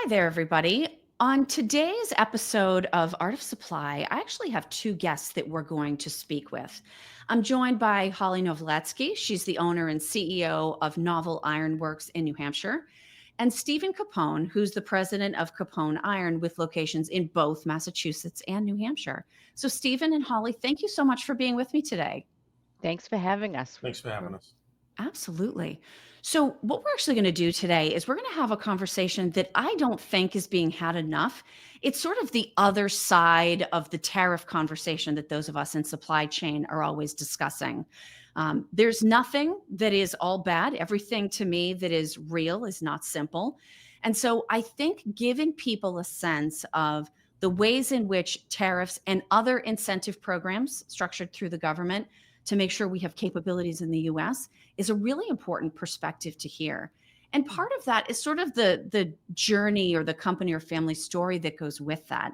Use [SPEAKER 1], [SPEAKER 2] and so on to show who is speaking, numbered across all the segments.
[SPEAKER 1] Hi there, everybody. On today's episode of Art of Supply, I actually have two guests that we're going to speak with. I'm joined by Hollie Noveletsky. She's the owner and CEO of Novel Ironworks in New Hampshire, and Stephen Capone, who's the president of Capone Iron with locations in both Massachusetts and New Hampshire. So, Stephen and Hollie, thank you so much for being with me today.
[SPEAKER 2] Thanks for having us.
[SPEAKER 3] Thanks for having us.
[SPEAKER 1] Absolutely. So, what we're actually going to do today is we're going to have a conversation that I don't think is being had enough. It's sort of the other side of the tariff conversation that those of us in supply chain are always discussing. There's nothing that is all bad. Everything to me that is real is not simple. And so, I think giving people a sense of the ways in which tariffs and other incentive programs structured through the government to make sure we have capabilities in the US is a really important perspective to hear. And part of that is sort of the journey or the company or family story that goes with that.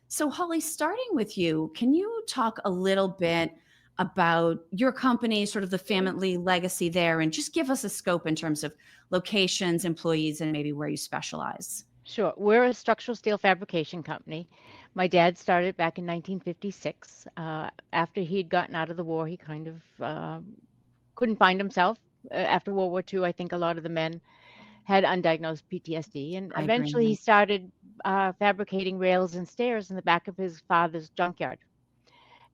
[SPEAKER 1] So, Holly, starting with you, can you talk a little bit about your company, sort of the family legacy there, and just give us a scope in terms of locations, employees, and maybe where you specialize?
[SPEAKER 2] Sure. We're a structural steel fabrication company. My dad started back in 1956. After he'd gotten out of the war, he kind of couldn't find himself. After World War II, I think a lot of the men had undiagnosed PTSD, and
[SPEAKER 1] I
[SPEAKER 2] eventually he
[SPEAKER 1] agree.
[SPEAKER 2] started fabricating rails and stairs in the back of his father's junkyard.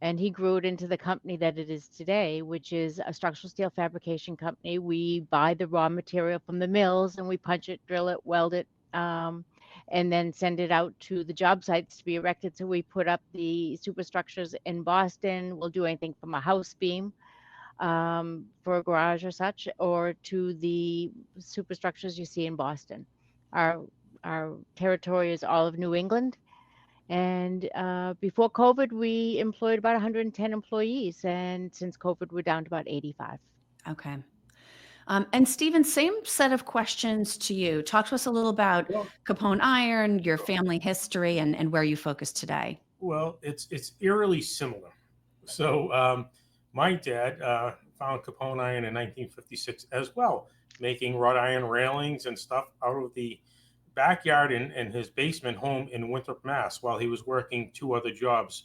[SPEAKER 2] And he grew it into the company that it is today, which is a structural steel fabrication company. We buy the raw material from the mills and we punch it, drill it, weld it, and then send it out to the job sites to be erected. So we put up the superstructures in Boston. We'll do anything from a house beam for a garage or such, or to the superstructures you see in Boston. Our our territory is all of New England, and before COVID, we employed about 110 employees. And since COVID, we're down to about 85.
[SPEAKER 1] Okay. And Stephen, same set of questions to you. Talk to us a little about
[SPEAKER 3] Well,
[SPEAKER 1] Capone Iron, your family history, and where you focus today.
[SPEAKER 3] it's eerily similar. So my dad found Capone iron in 1956 as well, making wrought iron railings and stuff out of the backyard in his basement home in Winthrop, Mass, while he was working two other jobs.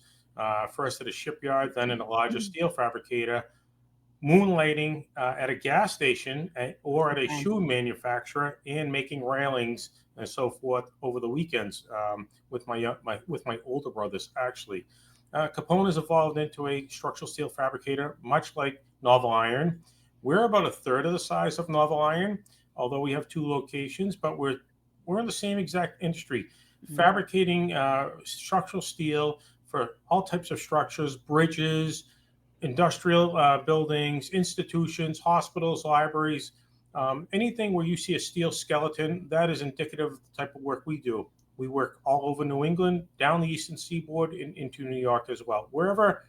[SPEAKER 3] First at a shipyard, then in a larger steel fabricator, moonlighting at a gas station or at a
[SPEAKER 1] Okay.
[SPEAKER 3] shoe manufacturer and making railings and so forth over the weekends with my older brothers. Actually, Capone has evolved into a structural steel fabricator, much like Novel Iron. We're about a third of the size of Novel Iron, although we have two locations, but we're in the same exact industry,
[SPEAKER 1] Mm.
[SPEAKER 3] fabricating structural steel for all types of structures, bridges, industrial buildings, institutions, hospitals, libraries, anything where you see a steel skeleton, that is indicative of the type of work we do. We work all over New England, down the eastern seaboard, into New York as well. Wherever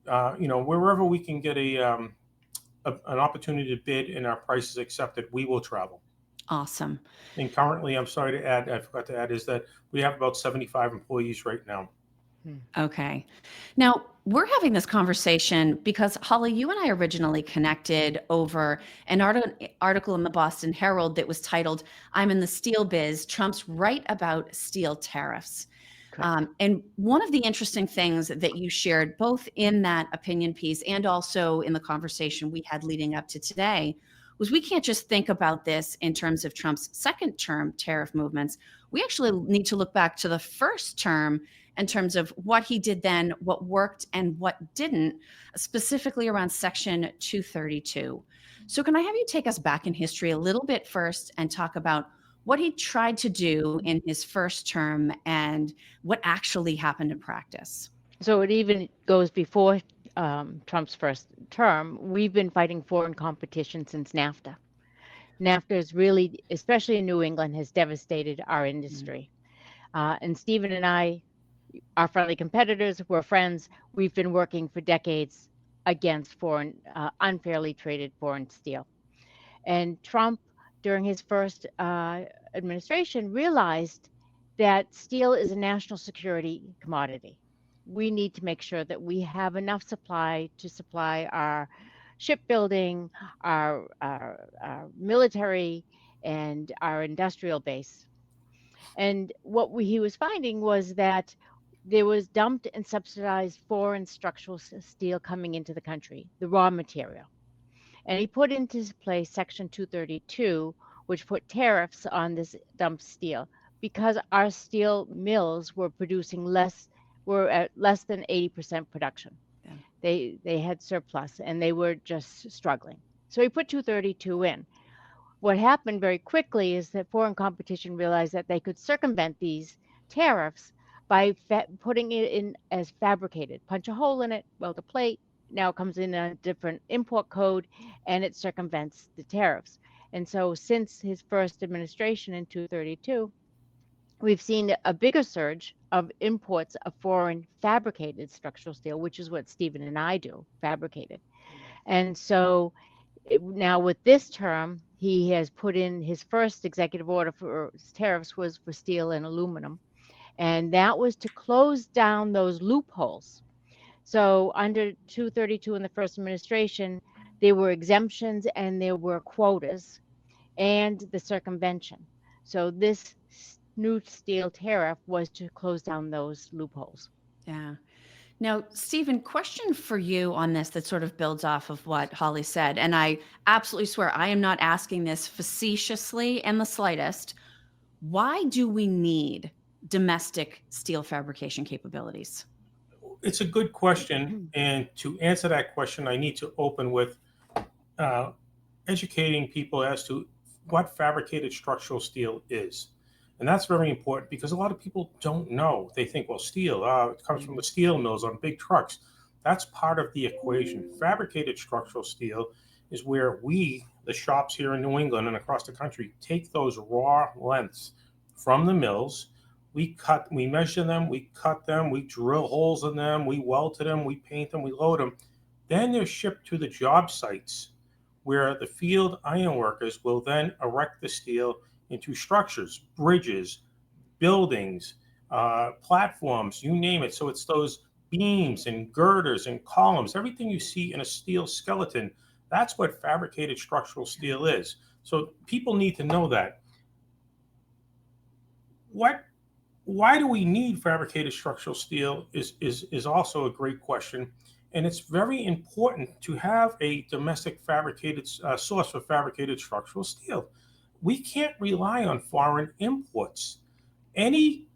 [SPEAKER 3] we can get an opportunity to bid and our price is accepted, we will travel.
[SPEAKER 1] Awesome.
[SPEAKER 3] And currently, I'm sorry to add, I forgot to add, is that we have about 75 employees right now.
[SPEAKER 2] Hmm.
[SPEAKER 1] Okay. Now, we're having this conversation because, Holly, you and I originally connected over an article in the Boston Herald that was titled, I'm in the Steel Biz, Trump's Right About Steel Tariffs.
[SPEAKER 2] Correct.
[SPEAKER 1] And one of the interesting things that you shared, both in that opinion piece and also in the conversation we had leading up to today, was we can't just think about this in terms of Trump's second term tariff movements. We actually need to look back to the first term in terms of what he did then, what worked and what didn't, specifically around Section 232. So, can I have you take us back in history a little bit first and talk about what he tried to do in his first term and what actually happened in practice?
[SPEAKER 2] So it even goes before Trump's first term. We've been fighting foreign competition since NAFTA. NAFTA is really, especially in New England, has devastated our
[SPEAKER 1] Mm.
[SPEAKER 2] industry. And Stephen and I are friendly competitors. We're friends. We've been working for decades against foreign, unfairly traded foreign steel. And Trump, during his first administration, realized that steel is a national security commodity. We need to make sure that we have enough supply to supply our shipbuilding, our military, and our industrial base. And what he was finding was that there was dumped and subsidized foreign structural steel coming into the country, the raw material. And he put into place Section 232, which put tariffs on this dumped steel because our steel mills were producing were at less than 80% production.
[SPEAKER 1] Yeah.
[SPEAKER 2] They had surplus and they were just struggling. So he put 232 in. What happened very quickly is that foreign competition realized that they could circumvent these tariffs by putting it in as fabricated. Punch a hole in it, weld a plate, now it comes in a different import code, and it circumvents the tariffs. And so since his first administration in 232, we've seen a bigger surge of imports of foreign fabricated structural steel, which is what Stephen and I do, fabricated. And so now with this term, he has put in his first executive order for tariffs was for steel and aluminum. And that was to close down those loopholes. So under 232 in the first administration, there were exemptions and there were quotas and the circumvention. So this new steel tariff was to close down those loopholes.
[SPEAKER 1] Yeah. Now, Stephen, question for you on this that sort of builds off of what Holly said. And I absolutely swear I am not asking this facetiously in the slightest. Why do we need domestic steel fabrication capabilities?
[SPEAKER 3] It's a good question. And to answer that question, I need to open with educating people as to what fabricated structural steel is. And that's very important because a lot of people don't know. They think, well, steel, it comes from the steel mills on big trucks. That's part of the equation. Fabricated structural steel is where we, the shops here in New England and across the country, take those raw lengths from the mills. We measure them, we cut them, we drill holes in them, we weld to them, we paint them, we load them. Then they're shipped to the job sites where the field ironworkers will then erect the steel into structures, bridges, buildings, platforms, you name it. So it's those beams and girders and columns, everything you see in a steel skeleton. That's what fabricated structural steel is. So people need to know that. Why do we need fabricated structural steel is also a great question. And it's very important to have a domestic fabricated source for fabricated structural steel. We can't rely on foreign imports. Any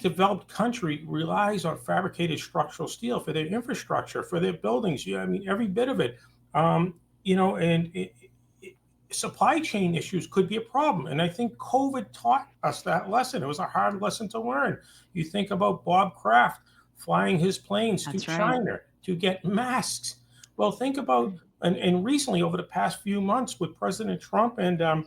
[SPEAKER 3] developed country relies on fabricated structural steel for their infrastructure, for their buildings. Yeah, I mean, every bit of it. Supply chain issues could be a problem. And I think COVID taught us that lesson. It was a hard lesson to learn. You think about Bob Kraft flying his planes to China to get masks. Well, think about, and recently over the past few months with President Trump and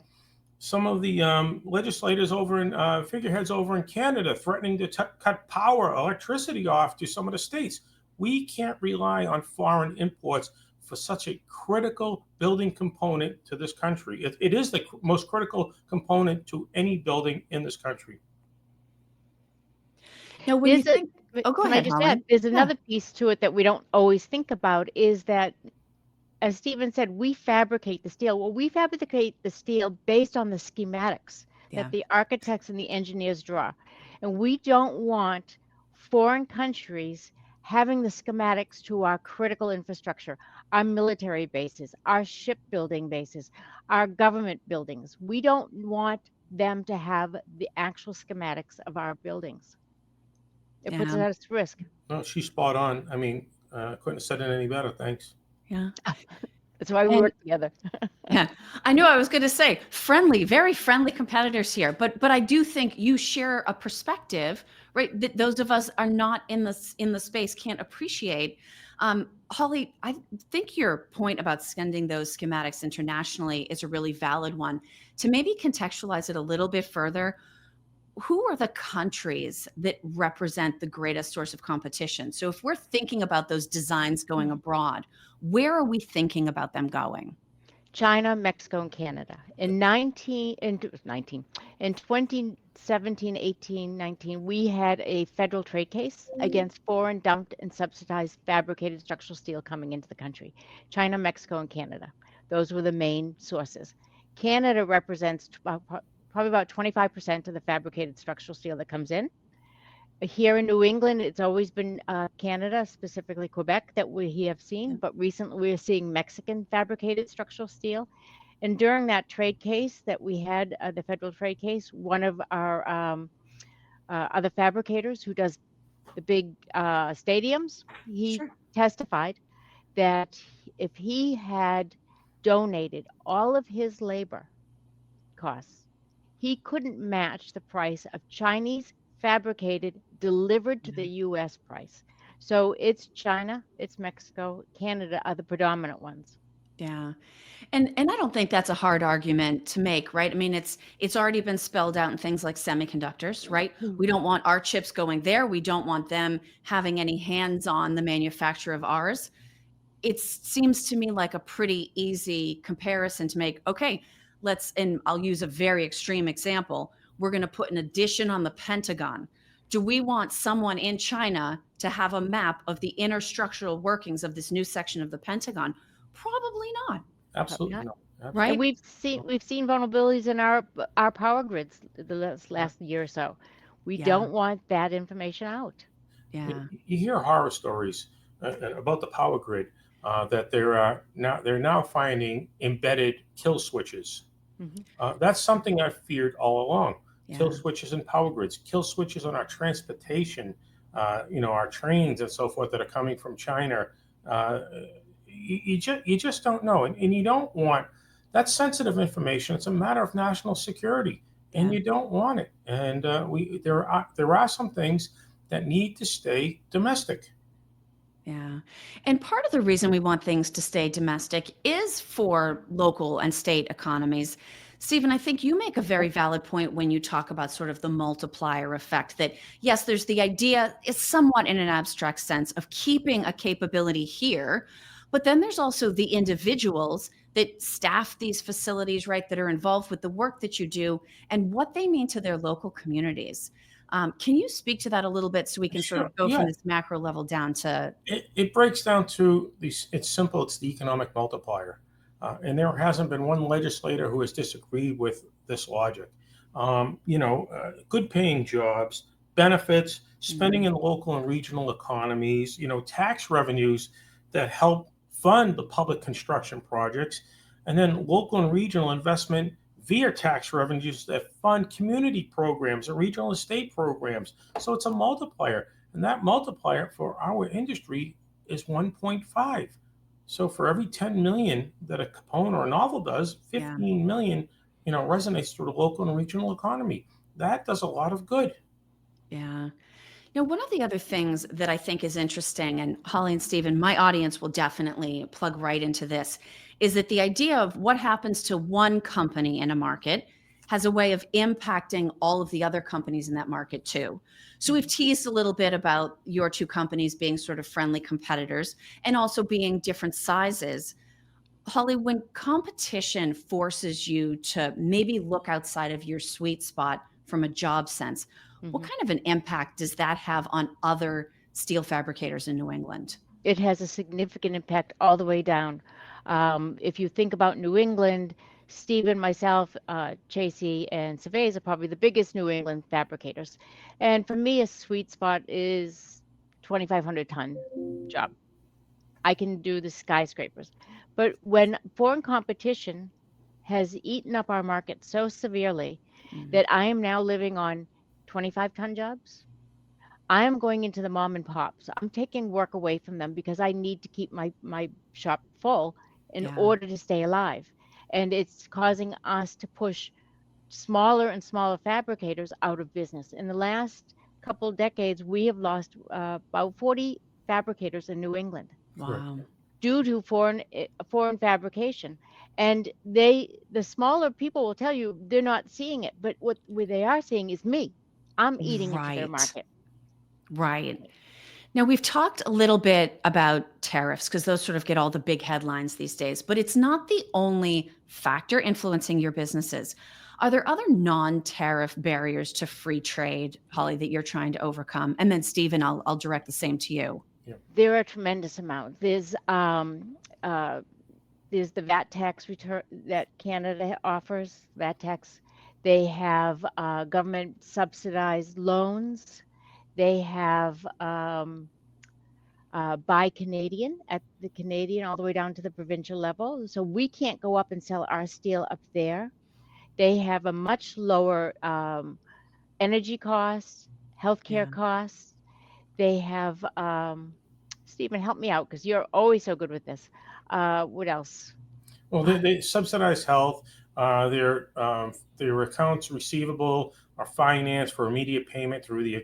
[SPEAKER 3] some of the legislators over in figureheads over in Canada threatening to cut electricity off to some of the states. We can't rely on foreign imports for such a critical building component to this country. It is the most critical component to any building in this country.
[SPEAKER 2] Now, when you think, go ahead, Holly. There's another piece to it that we don't always think about is that, as Stephen said, we fabricate the steel. Well, we fabricate the steel based on the schematics that the architects and the engineers draw. And we don't want foreign countries having the schematics to our critical infrastructure, our military bases, our shipbuilding bases, our government buildings. We don't want them to have the actual schematics of our buildings. It puts us at risk.
[SPEAKER 3] No, she's spot on. I mean, couldn't have said it any better. Thanks.
[SPEAKER 1] Yeah.
[SPEAKER 2] That's why we work together.
[SPEAKER 1] Yeah. I knew I was going to say very friendly competitors here, but I do think you share a perspective, right? That those of us are not in the space can't appreciate. Holly, I think your point about sending those schematics internationally is a really valid one. To maybe contextualize it a little bit further, who are the countries that represent the greatest source of competition? So if we're thinking about those designs going abroad, where are we thinking about them going?
[SPEAKER 2] China, Mexico, and Canada. In 2017, 18, 19, we had a federal trade case against foreign dumped and subsidized fabricated structural steel coming into the country. China, Mexico, and Canada. Those were the main sources. Canada represents probably about 25% of the fabricated structural steel that comes in. Here in New England, it's always been Canada, specifically Quebec, that we have seen, but recently we're seeing Mexican fabricated structural steel. And during that trade case that we had, the federal trade case, one of our other fabricators who does the big stadiums, he
[SPEAKER 1] Sure.
[SPEAKER 2] testified that if he had donated all of his labor costs, he couldn't match the price of Chinese fabricated delivered to the US price. So it's China, it's Mexico, Canada are the predominant ones.
[SPEAKER 1] Yeah. And I don't think that's a hard argument to make, right? I mean, it's already been spelled out in things like semiconductors, right? We don't want our chips going there. We don't want them having any hands on the manufacture of ours. It seems to me like a pretty easy comparison to make. Okay, and I'll use a very extreme example. We're going to put an addition on the Pentagon. Do we want someone in China to have a map of the inner structural workings of this new section of the Pentagon? Probably not.
[SPEAKER 3] Absolutely
[SPEAKER 2] not.
[SPEAKER 3] no. Absolutely.
[SPEAKER 1] Right?
[SPEAKER 2] And we've seen vulnerabilities in our power grids the last year or so. We
[SPEAKER 1] Yeah.
[SPEAKER 2] don't want that information out.
[SPEAKER 1] Yeah.
[SPEAKER 3] You hear horror stories about the power grid that they're now finding embedded kill switches. That's something I've feared all along.
[SPEAKER 1] Yeah.
[SPEAKER 3] Kill switches in power grids, kill switches on our transportation, our trains and so forth that are coming from China. You just don't know, and you don't want that's sensitive information. It's a matter of national security, and
[SPEAKER 1] Yeah.
[SPEAKER 3] you don't want it. And there are some things that need to stay domestic.
[SPEAKER 1] Yeah. And part of the reason we want things to stay domestic is for local and state economies. Stephen, I think you make a very valid point when you talk about sort of the multiplier effect that, yes, there's the idea, it's somewhat in an abstract sense, of keeping a capability here, but then there's also the individuals that staff these facilities, right, that are involved with the work that you do and what they mean to their local communities. Can you speak to that a little bit so we can sort
[SPEAKER 3] Sure.
[SPEAKER 1] of go
[SPEAKER 3] Yeah.
[SPEAKER 1] from this macro level down to
[SPEAKER 3] It breaks down to these. It's simple. It's the economic multiplier, and there hasn't been one legislator who has disagreed with this logic. Good paying jobs, benefits, spending in local and regional economies, tax revenues that help fund the public construction projects, and then local and regional investment via tax revenues that fund community programs or regional estate programs. So it's a multiplier. And that multiplier for our industry is 1.5. So for every 10 million that a Capone or a novel does, 15 million, resonates through the local and regional economy. That does a lot of good.
[SPEAKER 1] Yeah. One of the other things that I think is interesting, and Hollie and Stephen, my audience will definitely plug right into this, is that the idea of what happens to one company in a market has a way of impacting all of the other companies in that market too. So we've teased a little bit about your two companies being sort of friendly competitors and also being different sizes. Hollie, when competition forces you to maybe look outside of your sweet spot from a job sense, what kind of an impact does that have on other steel fabricators in New England?
[SPEAKER 2] It has a significant impact all the way down. If you think about New England, Stephen, myself, Chasey, and Cervez are probably the biggest New England fabricators. And for me, a sweet spot is 2,500 ton job. I can do the skyscrapers. But when foreign competition has eaten up our market so severely that I am now living on 25-ton jobs, I am going into the mom and pops. I'm taking work away from them because I need to keep my shop full in order to stay alive. And it's causing us to push smaller and smaller fabricators out of business. In the last couple of decades, we have lost about 40 fabricators in New England.
[SPEAKER 1] Wow.
[SPEAKER 2] Due to foreign fabrication. And the smaller people will tell you they're not seeing it, but what they are seeing is me. I'm eating into their market.
[SPEAKER 1] Right. Now, we've talked a little bit about tariffs because those sort of get all the big headlines these days, but it's not the only factor influencing your businesses. Are there other non-tariff barriers to free trade, Hollie, that you're trying to overcome? And then, Stephen, I'll direct the same to you.
[SPEAKER 2] There are a tremendous amount. There's the VAT tax return that Canada offers, VAT tax. They have government subsidized loans. They have Buy Canadian at the Canadian all the way down to the provincial level. So we can't go up and sell our steel up there. They have a much lower energy costs, healthcare
[SPEAKER 1] Yeah.
[SPEAKER 2] costs. They have, Stephen, help me out because you're always so good with this. What else?
[SPEAKER 3] Well, they subsidize health. Their accounts receivable are financed for immediate payment through the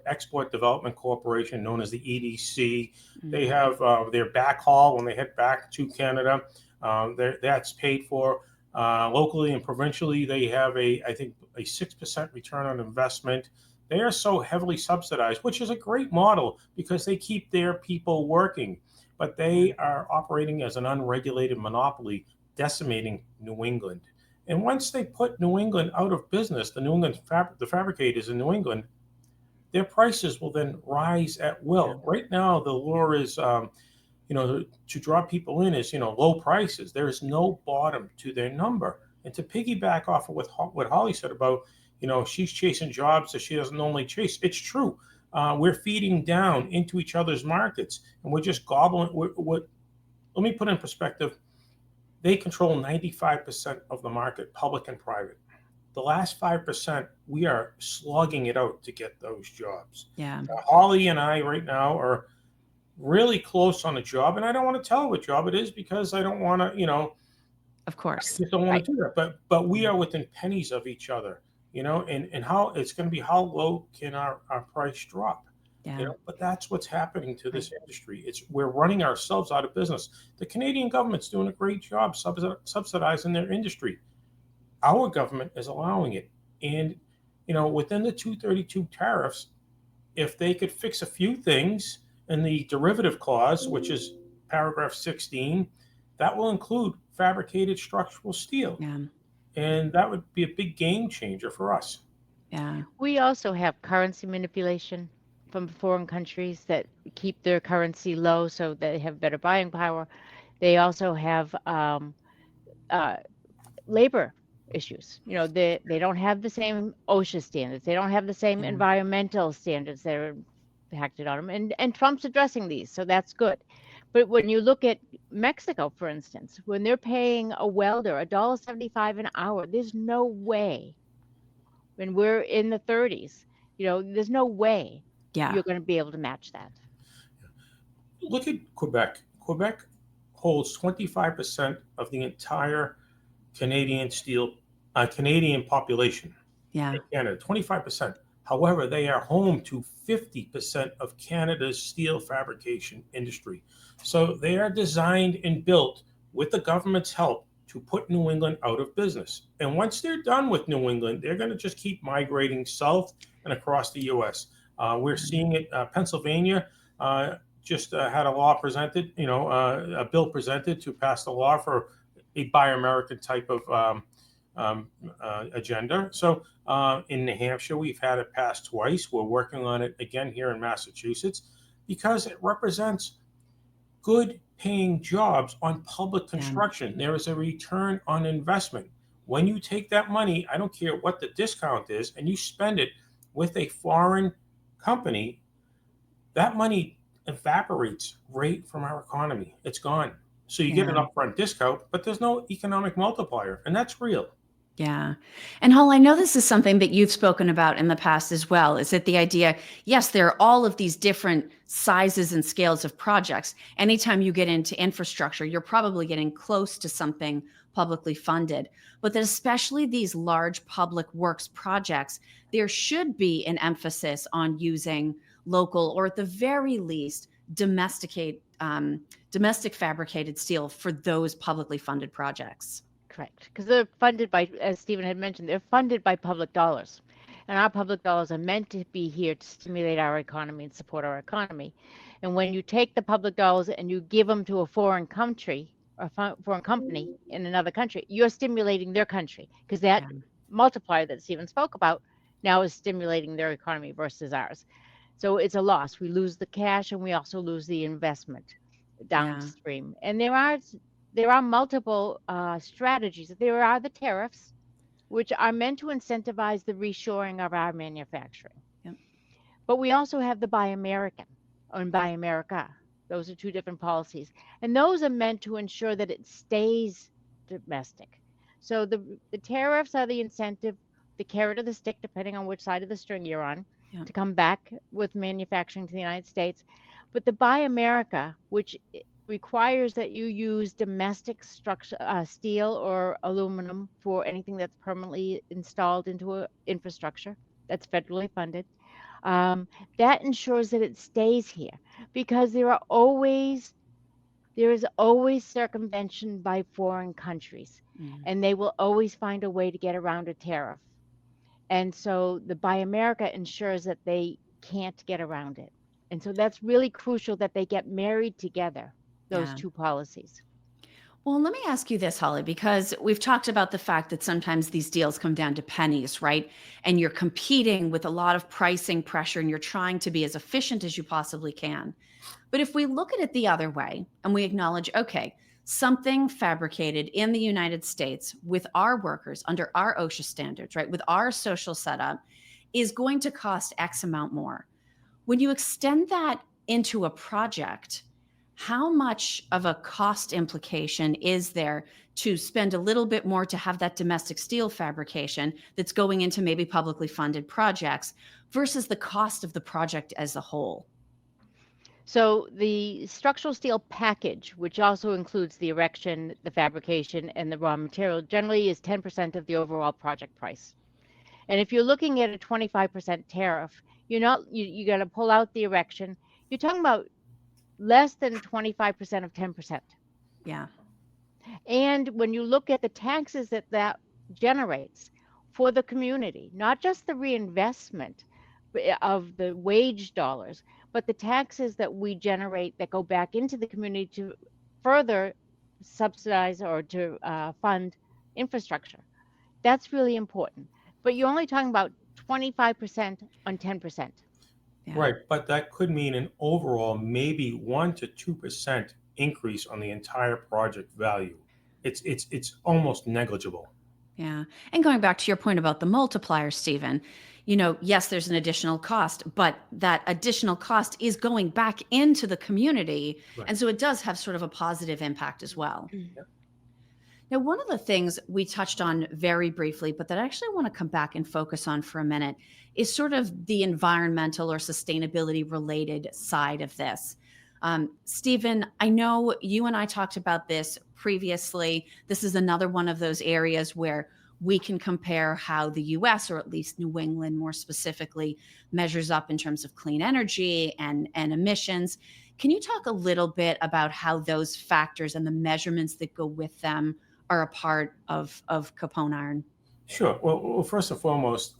[SPEAKER 3] Export Development Corporation, known as the EDC. They
[SPEAKER 1] Mm.
[SPEAKER 3] have their backhaul when they head back to Canada. That's paid for locally and provincially. They have I think, a 6% return on investment. They are so heavily subsidized, which is a great model because they keep their people working, but
[SPEAKER 1] Yeah.
[SPEAKER 3] they are operating as an unregulated monopoly, decimating New England. And once they put New England out of business, the fabricators in New England, their prices will then rise at
[SPEAKER 1] Yeah.
[SPEAKER 3] will. Right now, the lure is, to draw people in is, low prices. There is no bottom to their number. And to piggyback off of what Holly said about, she's chasing jobs that she doesn't normally chase. It's true. We're feeding down into each other's markets, and we're just gobbling. Let me put in perspective. They control 95% of the market, public and private. The last 5%, we are slugging it out to get those jobs.
[SPEAKER 1] Yeah.
[SPEAKER 3] Holly and I right now are really close on a job, and I don't want to tell her what job it is because I don't want to,
[SPEAKER 1] Of
[SPEAKER 3] I
[SPEAKER 1] course.
[SPEAKER 3] just don't want
[SPEAKER 2] Right.
[SPEAKER 3] to do that. But we are within pennies of each other, and how it's going to be, how low can our price drop?
[SPEAKER 1] Yeah.
[SPEAKER 3] But that's what's happening to
[SPEAKER 2] Right.
[SPEAKER 3] this industry. We're running ourselves out of business. The Canadian government's doing a great job subsidizing their industry. Our government is allowing it. And, within the 232 tariffs, if they could fix a few things in the derivative clause, which is paragraph 16, that will include fabricated structural steel.
[SPEAKER 1] Yeah.
[SPEAKER 3] And that would be a big game changer for us.
[SPEAKER 1] Yeah.
[SPEAKER 2] We also have currency manipulation from foreign countries that keep their currency low so they have better buying power. They also have uh, labor issues. They don't have the same OSHA standards. They don't have the same
[SPEAKER 1] Yeah.
[SPEAKER 2] environmental standards that are impacted on them. And Trump's addressing these, so that's good. But when you look at Mexico, for instance, when they're paying a welder $1.75 an hour, there's no way when we're in the 30s, there's no way
[SPEAKER 1] Yeah.
[SPEAKER 2] you're going to be able to match that.
[SPEAKER 3] Look at Quebec. Quebec holds 25% of the entire Canadian population
[SPEAKER 1] Yeah.
[SPEAKER 3] in Canada, 25%. However, they are home to 50% of Canada's steel fabrication industry. So they are designed and built with the government's help to put New England out of business. And once they're done with New England, they're going to just keep migrating south and across the U.S. We're seeing it. Pennsylvania just had a law presented, a bill presented to pass the law for a Buy American type of agenda. So in New Hampshire, we've had it passed twice. We're working on it again here in Massachusetts because it represents good paying jobs on public construction. There is a return on investment. When you take that money, I don't care what the discount is, and you spend it with a foreign company, that money evaporates right from our economy. It's gone. So you get an
[SPEAKER 1] Yeah.
[SPEAKER 3] upfront discount, but there's no economic multiplier, and that's real.
[SPEAKER 1] Yeah. And Hall, I know this is something that you've spoken about in the past as well. Is that the idea? Yes, there are all of these different sizes and scales of projects. Anytime you get into infrastructure, you're probably getting close to something publicly funded. But that especially these large public works projects, there should be an emphasis on using local, or at the very least, domestic fabricated steel for those publicly funded projects.
[SPEAKER 2] Correct. Because they're funded by, as Stephen had mentioned, they're funded by public dollars. And our public dollars are meant to be here to stimulate our economy and support our economy. And when you take the public dollars and you give them to a foreign country or foreign company in another country, you're stimulating their country because that
[SPEAKER 1] Yeah.
[SPEAKER 2] multiplier that Stephen spoke about now is stimulating their economy versus ours. So it's a loss. We lose the cash and we also lose the investment downstream. And there are multiple strategies. There are the tariffs, which are meant to incentivize the reshoring of our manufacturing.
[SPEAKER 1] Yep.
[SPEAKER 2] But we also have the Buy American and Buy America. Those are two different policies. And those are meant to ensure that it stays domestic. So the tariffs are the incentive, the carrot or the stick, depending on which side of the string you're on,
[SPEAKER 1] Yep.
[SPEAKER 2] to come back with manufacturing to the United States. But the Buy America, which requires that you use domestic structure, steel or aluminum for anything that's permanently installed into an infrastructure that's federally funded, that ensures that it stays here, because there is always circumvention by foreign countries, and they will always find a way to get around a tariff. And so the Buy America ensures that they can't get around it. And so that's really crucial that they get married together, those
[SPEAKER 1] Yeah.
[SPEAKER 2] two policies.
[SPEAKER 1] Well, let me ask you this, Holly, because we've talked about the fact that sometimes these deals come down to pennies, right? And you're competing with a lot of pricing pressure and you're trying to be as efficient as you possibly can. But if we look at it the other way and we acknowledge, okay, something fabricated in the United States with our workers under our OSHA standards, right, with our social setup is going to cost X amount more. When you extend that into a project, how much of a cost implication is there to spend a little bit more to have that domestic steel fabrication that's going into maybe publicly funded projects versus the cost of the project as a whole?
[SPEAKER 2] So the structural steel package, which also includes the erection, the fabrication, and the raw material, generally is 10% of the overall project price. And if you're looking at a 25% tariff, you got to pull out the erection. You're talking about less than 25% of 10%.
[SPEAKER 1] Yeah.
[SPEAKER 2] And when you look at the taxes that generates for the community, not just the reinvestment of the wage dollars, but the taxes that we generate that go back into the community to further subsidize or to fund infrastructure, that's really important. But you're only talking about 25% on 10%.
[SPEAKER 1] Yeah.
[SPEAKER 3] Right, but that could mean an overall maybe 1 to 2% increase on the entire project value. It's almost negligible.
[SPEAKER 1] Yeah. And going back to your point about the multiplier, Stephen, yes, there's an additional cost, but that additional cost is going back into the community.
[SPEAKER 3] Right.
[SPEAKER 1] And so it does have sort of a positive impact as well.
[SPEAKER 3] Yep.
[SPEAKER 1] Now, one of the things we touched on very briefly, but that I actually want to come back and focus on for a minute is sort of the environmental or sustainability related side of this. Stephen, I know you and I talked about this previously. This is another one of those areas where we can compare how the US, or at least New England more specifically, measures up in terms of clean energy and emissions. Can you talk a little bit about how those factors and the measurements that go with them are a part of Capone iron?
[SPEAKER 3] Sure. Well, first and foremost,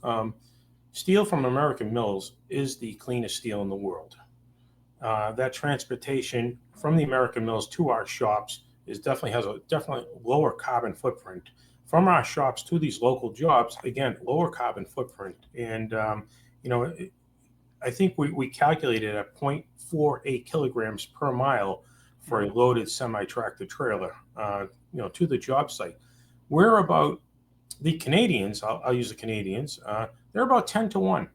[SPEAKER 3] steel from American mills is the cleanest steel in the world. That transportation from the American mills to our shops has a definitely lower carbon footprint. From our shops to these local jobs, again, lower carbon footprint. And I think we calculated at 0.48 kilograms per mile for a loaded semi-tractor trailer, to the job site. We're about the Canadians. I'll use the Canadians. They're about 10 to 1.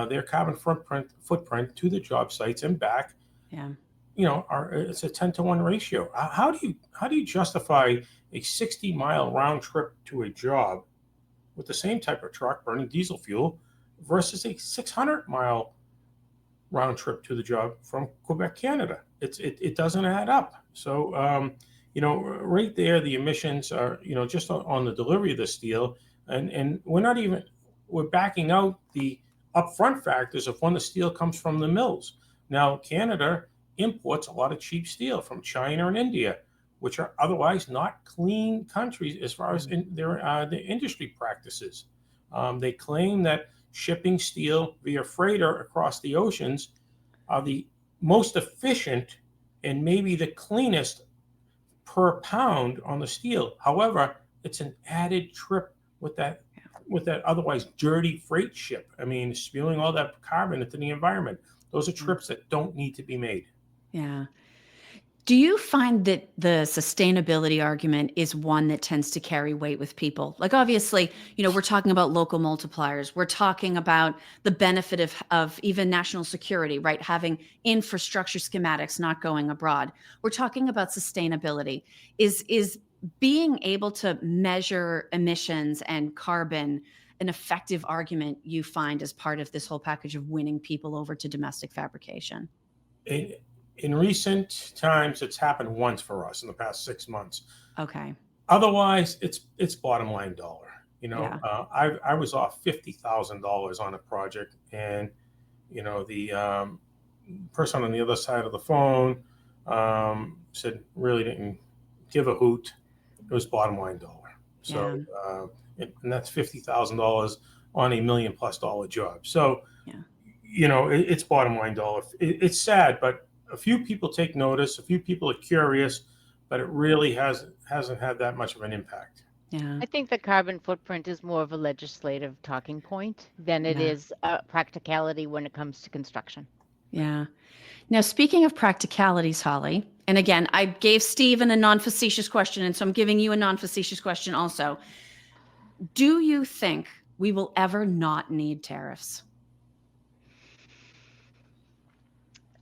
[SPEAKER 3] Their carbon footprint to the job sites and back.
[SPEAKER 1] Yeah.
[SPEAKER 3] It's a 10 to 1 ratio. How do you justify a 60-mile round trip to a job with the same type of truck burning diesel fuel versus a 600-mile round trip to the job from Quebec, Canada? It doesn't add up. So right there, the emissions are just on the delivery of the steel, and we're backing out the upfront factors of when the steel comes from the mills. Now, Canada imports a lot of cheap steel from China and India, which are otherwise not clean countries as far as the industry practices. They claim that shipping steel via freighter across the oceans are the most efficient and maybe the cleanest per pound on the steel. However, it's an added trip with that otherwise dirty freight ship. I mean, spewing all that carbon into the environment. Those are trips that don't need to be made.
[SPEAKER 1] Yeah. Do you find that the sustainability argument is one that tends to carry weight with people? Like, obviously, we're talking about local multipliers. We're talking about the benefit of even national security, right? Having infrastructure schematics not going abroad. We're talking about sustainability. Is being able to measure emissions and carbon an effective argument you find as part of this whole package of winning people over to domestic fabrication?
[SPEAKER 3] In, in recent times, it's happened once for us in the past 6 months.
[SPEAKER 1] Okay.
[SPEAKER 3] Otherwise, it's bottom line dollar.
[SPEAKER 1] Yeah.
[SPEAKER 3] I was off $50,000 on a project, and the person on the other side of the phone said really didn't give a hoot. It was bottom line dollar.
[SPEAKER 1] Yeah.
[SPEAKER 3] So and that's $50,000 on a $1 million+ job. So
[SPEAKER 1] Yeah.
[SPEAKER 3] it's bottom line dollar. It's sad, but a few people take notice. A few people are curious, but it really hasn't had that much of an impact.
[SPEAKER 1] Yeah.
[SPEAKER 2] I think the carbon footprint is more of a legislative talking point than it
[SPEAKER 1] Yeah.
[SPEAKER 2] is a practicality when it comes to construction.
[SPEAKER 1] Yeah. Now, speaking of practicalities, Holly, and again, I gave Stephen a non-facetious question, and so I'm giving you a non-facetious question also. Do you think we will ever not need tariffs?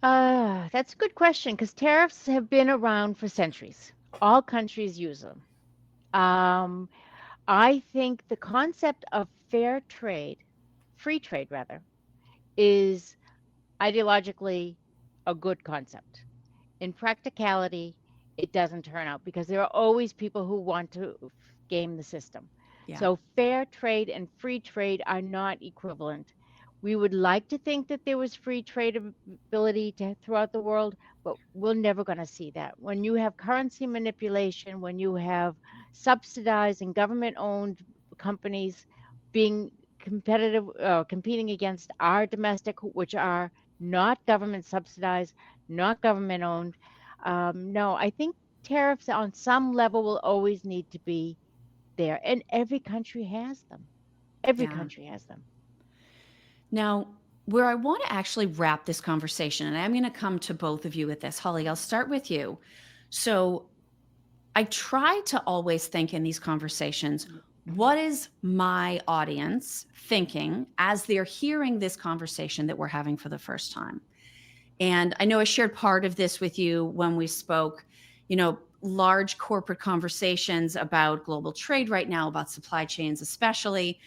[SPEAKER 2] That's a good question because tariffs have been around for centuries. All countries use them. Um, I think the concept of fair trade, free trade rather, is ideologically a good concept. In practicality, it doesn't turn out because there are always people who want to game the system.
[SPEAKER 1] Yeah.
[SPEAKER 2] So fair trade and free trade are not equivalent. We would like to think that there was free trade ability throughout the world, but we're never going to see that. When you have currency manipulation, when you have subsidized and government-owned companies being competitive, competing against our domestic, which are not government subsidized, not government owned. No, I think tariffs on some level will always need to be there, and every country has them. Every
[SPEAKER 1] Yeah.
[SPEAKER 2] country has them.
[SPEAKER 1] Now, where I want to actually wrap this conversation, and I'm going to come to both of you with this. Holly, I'll start with you. So I try to always think in these conversations, what is my audience thinking as they're hearing this conversation that we're having for the first time? And I know I shared part of this with you when we spoke, large corporate conversations about global trade right now, about supply chains especially.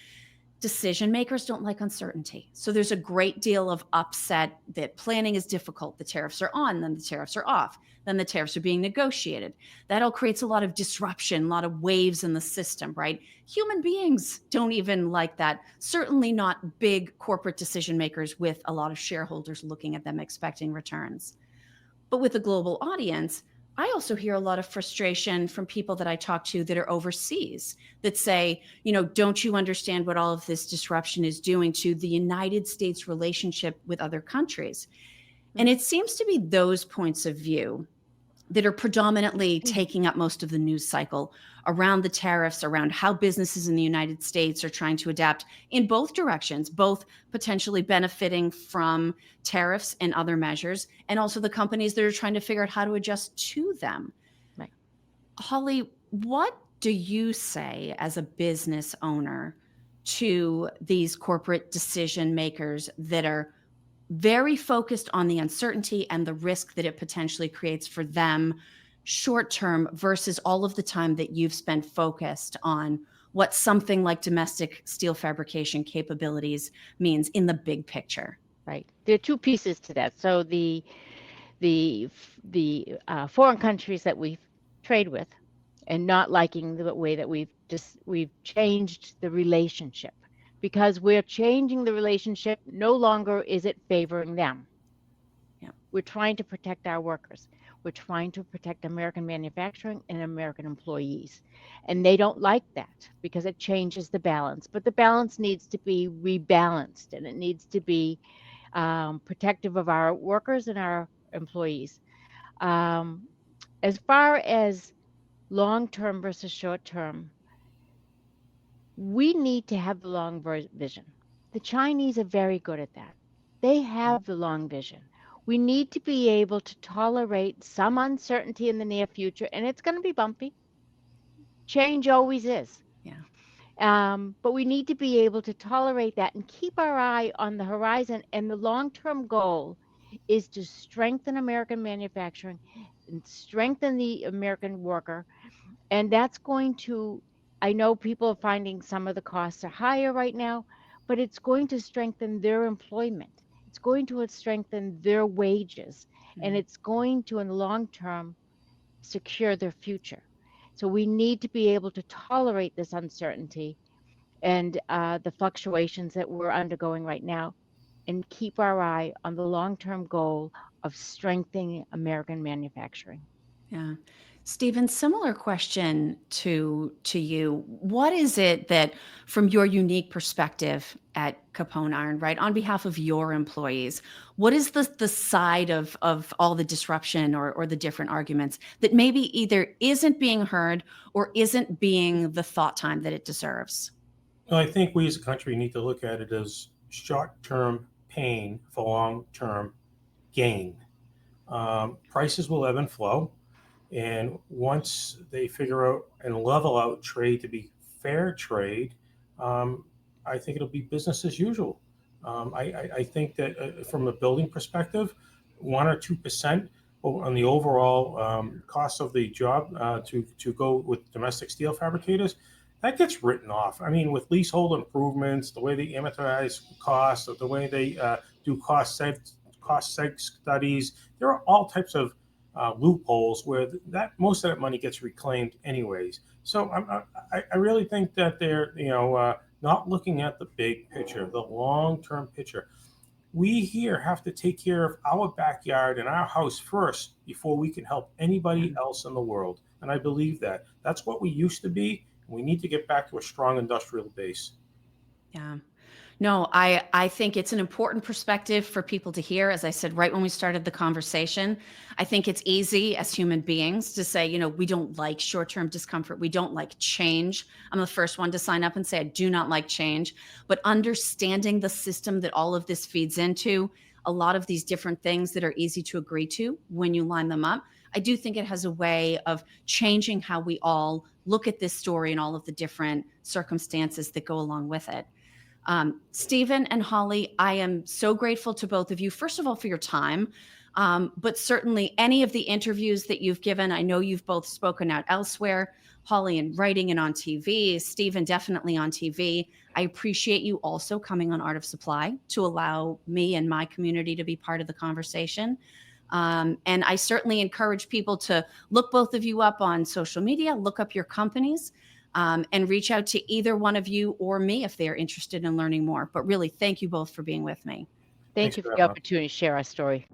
[SPEAKER 1] Decision makers don't like uncertainty. So there's a great deal of upset that planning is difficult. The tariffs are on, then the tariffs are off, then the tariffs are being negotiated. That all creates a lot of disruption, a lot of waves in the system, right? Human beings don't even like that. Certainly not big corporate decision makers with a lot of shareholders looking at them expecting returns. But with a global audience, I also hear a lot of frustration from people that I talk to that are overseas that say, don't you understand what all of this disruption is doing to the United States relationship with other countries? And it seems to be those points of view that are predominantly taking up most of the news cycle around the tariffs, around how businesses in the United States are trying to adapt in both directions, both potentially benefiting from tariffs and other measures, and also the companies that are trying to figure out how to adjust to them.
[SPEAKER 2] Right.
[SPEAKER 1] Holly, what do you say as a business owner to these corporate decision makers that are very focused on the uncertainty and the risk that it potentially creates for them short term versus all of the time that you've spent focused on what something like domestic steel fabrication capabilities means in the big picture?
[SPEAKER 2] Right. There are two pieces to that. So the foreign countries that we trade with and not liking the way that we've changed the relationship. Because we're changing the relationship, no longer is it favoring them.
[SPEAKER 1] Yeah.
[SPEAKER 2] We're trying to protect our workers. We're trying to protect American manufacturing and American employees. And they don't like that because it changes the balance. But the balance needs to be rebalanced, and it needs to be protective of our workers and our employees. As far as long-term versus short-term, we need to have the long vision. The Chinese are very good at that. They have the long vision. We need to be able to tolerate some uncertainty in the near future, and it's going to be bumpy. Change always is.
[SPEAKER 1] Yeah.
[SPEAKER 2] But we need to be able to tolerate that and keep our eye on the horizon. And the long-term goal is to strengthen American manufacturing and strengthen the American worker. And that's going to, I know people are finding some of the costs are higher right now, but it's going to strengthen their employment. It's going to strengthen their wages, and
[SPEAKER 1] Mhm.
[SPEAKER 2] it's going to, in the long term, secure their future. So we need to be able to tolerate this uncertainty and the fluctuations that we're undergoing right now, and keep our eye on the long-term goal of strengthening American manufacturing.
[SPEAKER 1] Yeah. Stephen, similar question to you. What is it that, from your unique perspective at Capone Iron, right, on behalf of your employees, what is the side of all the disruption or the different arguments that maybe either isn't being heard or isn't being the thought time that it deserves?
[SPEAKER 3] Well, I think we as a country need to look at it as short-term pain for long-term gain. Prices will ebb and flow. And once they figure out and level out trade to be fair trade, um, I think it'll be business as usual. I think that from a building perspective, 1 or 2% on the overall cost of the job to go with domestic steel fabricators, that gets written off. I mean, with leasehold improvements, the way they amortize costs, the way they do cost seg studies, there are all types of loopholes where that most of that money gets reclaimed anyways. So I really think that they're not looking at the big picture, the long-term picture. We here have to take care of our backyard and our house first before we can help anybody else in the world. And I believe that. That's what we used to be. We need to get back to a strong industrial base.
[SPEAKER 1] Yeah. No, I think it's an important perspective for people to hear. As I said right when we started the conversation, I think it's easy as human beings to say, we don't like short-term discomfort. We don't like change. I'm the first one to sign up and say I do not like change. But understanding the system that all of this feeds into, a lot of these different things that are easy to agree to when you line them up, I do think it has a way of changing how we all look at this story and all of the different circumstances that go along with it. Stephen and Hollie, I am so grateful to both of you, first of all, for your time, but certainly any of the interviews that you've given. I know you've both spoken out elsewhere, Hollie in writing and on TV, Stephen definitely on TV. I appreciate you also coming on Art of Supply to allow me and my community to be part of the conversation. And I certainly encourage people to look both of you up on social media, look up your companies, and reach out to either one of you or me if they are interested in learning more. But really, thank you both for being with me.
[SPEAKER 2] Thank
[SPEAKER 3] Thanks
[SPEAKER 2] you
[SPEAKER 3] for
[SPEAKER 2] for the
[SPEAKER 3] having us.
[SPEAKER 2] opportunity to share our story.